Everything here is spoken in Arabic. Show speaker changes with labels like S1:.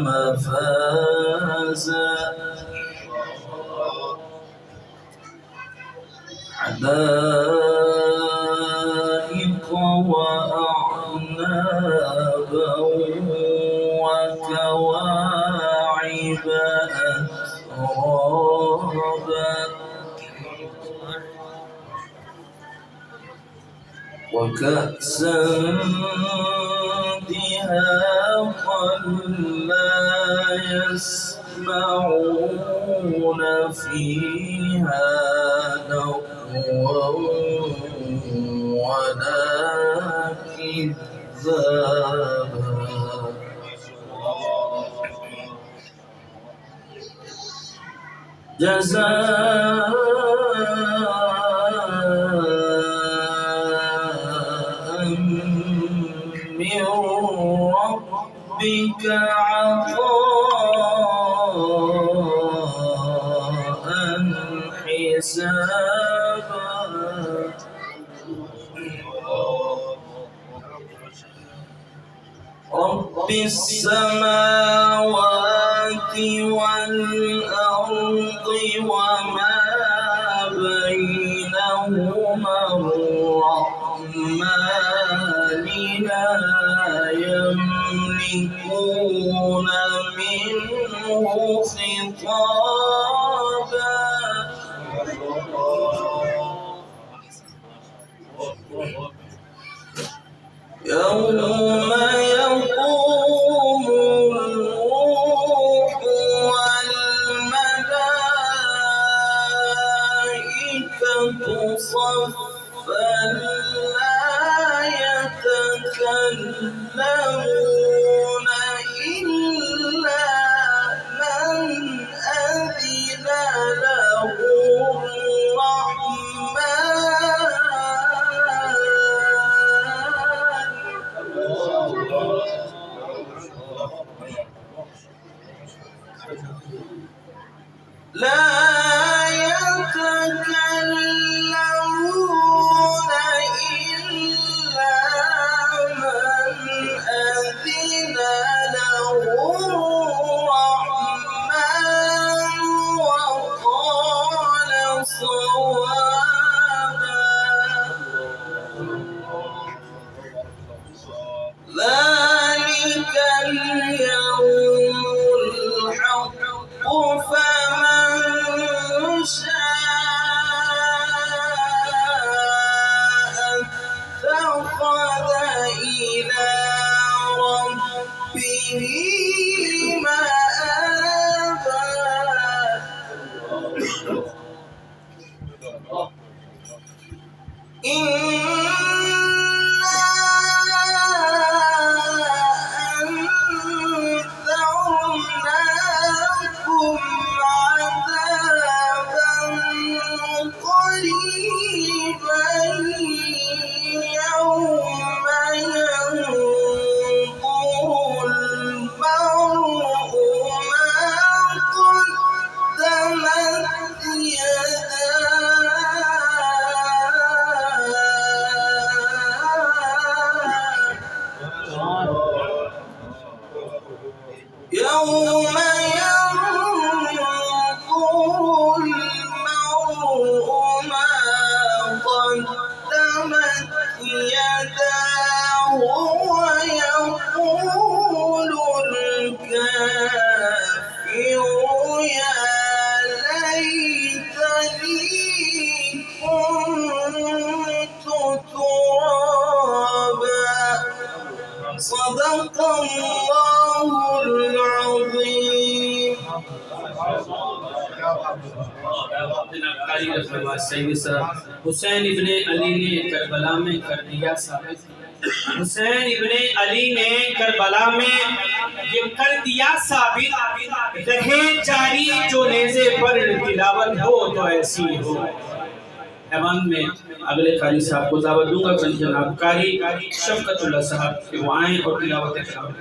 S1: مفازا حدائق وأعنابا وكواعب أترابا وكأسا دهاقا لا يسمعون فيها لغوا ولا كذابا جزاء من ربك عطاء حسابا رب السماوات والأرض وما بينهما الرحمن لا يملكون منه خطابا يوم يقوم الروح والملائكة صفا لا يتكلمون إلا من أذن له لا يتكلمون إلا من أذن له الرحمن وقال صوابا ذلك اليوم الحق فمن شاء اتخذ إلى ربه مآبا إنا أنذرناكم عذابا قريبا يوم ينظر المرء ما قدمت يوم ينظر المرء ما قدمت يداه ويقول الكافر يا ليتني كنت ترابا صدق الله العظيم
S2: हुसैन इब्ने अली ने करबला में कर दिया साबित हुसैन इब्ने अली ने करबला में ये कर दिया साबित रहे जारी जो नेज़े पर तिलावत हो तो ऐसी हो। ऐवान में अगले कारी साहब को दावत दूंगा कि जनाब कारी शफकतुल्लाह साहब के वो आएं और तिलावत करें।